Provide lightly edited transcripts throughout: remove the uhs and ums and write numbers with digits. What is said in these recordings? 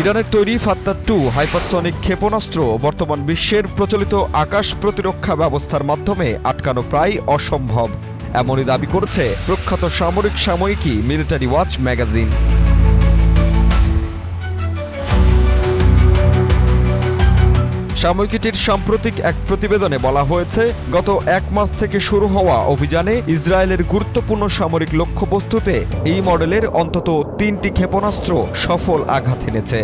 ইরানের তৈরি ফাত্তা-2 হাইপারসনিক ক্ষেপণাস্ত্র বর্তমান বিশ্বের প্রচলিত আকাশ প্রতিরক্ষা ব্যবস্থার মাধ্যমে আটকানো প্রায় অসম্ভব, এমনই দাবি করেছে প্রখ্যাত সামরিক সাময়িকী মিলিটারি ওয়াচ ম্যাগাজিন। সাময়িকীটির সাম্প্রতিক এক প্রতিবেদনে বলা হয়েছে, গত 1 মাস থেকে শুরু হওয়া অভিযানে ইসরায়েলের গুরুত্বপূর্ণ সামরিক লক্ষ্যবস্তুতে এই মডেলের অন্তত 3টি ক্ষেপণাস্ত্র সফল আঘাত এনেছে।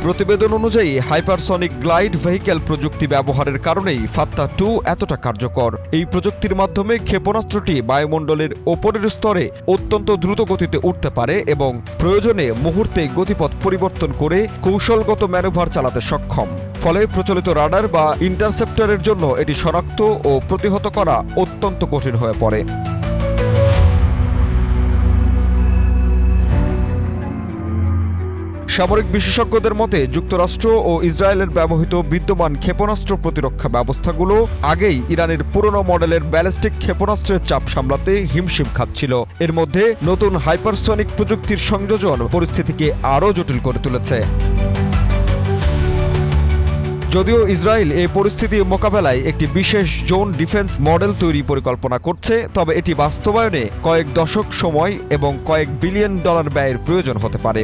প্রতিবেদন অনুযায়ী হাইপারসনিক গ্লাইড ভেহিক্যাল প্রযুক্তি ব্যবহারের কারণেই ফাত্তা-2 এতটা কার্যকর। এই প্রযুক্তির মাধ্যমে ক্ষেপণাস্ত্রটি বায়ুমণ্ডলের ওপরের স্তরে অত্যন্ত দ্রুত গতিতে উঠতে পারে এবং প্রয়োজনে মুহূর্তে গতিপথ পরিবর্তন করে কৌশলগত ম্যানুভার চালাতে সক্ষম। ফলে প্রচলিত রাডার বা ইন্টারসেপ্টরের জন্য এটি শনাক্ত ও প্রতিহত করা অত্যন্ত কঠিন হয়ে পড়ে। সামরিক বিশেষজ্ঞদের মতে, যুক্তরাষ্ট্র ও ইসরায়েলের ব্যবহৃত বিদ্যমান ক্ষেপণাস্ত্র প্রতিরক্ষা ব্যবস্থাগুলো আগেই ইরানের পুরনো মডেলের ব্যালিস্টিক ক্ষেপণাস্ত্রের চাপ সামলাতে হিমশিম খাচ্ছিল। এর মধ্যে নতুন হাইপারসনিক প্রযুক্তির সংযোজন পরিস্থিতিকে আরও জটিল করে তুলেছে। যদিও ইসরায়েল এই পরিস্থিতি মোকাবেলায় একটি বিশেষ জোন ডিফেন্স মডেল তৈরি পরিকল্পনা করছে, তবে এটি বাস্তবায়নে কয়েক দশক সময় এবং কয়েক বিলিয়ন ডলার ব্যয়ের প্রয়োজন হতে পারে।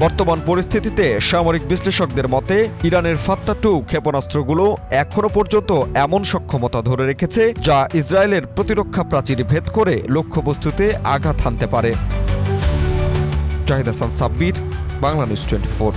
বর্তমান পরিস্থিতিতে সামরিক বিশ্লেষকদের মতে, ইরানের ফাত্তা-2 ক্ষেপণাস্ত্রগুলো এখনও পর্যন্ত এমন সক্ষমতা ধরে রেখেছে যা ইসরায়েলের প্রতিরক্ষা প্রাচীর ভেদ করে লক্ষ্যবস্তুতে আঘাত হানতে পারে। জাহিদ হাসান সাব্বির, বাংলা নিউজ 24।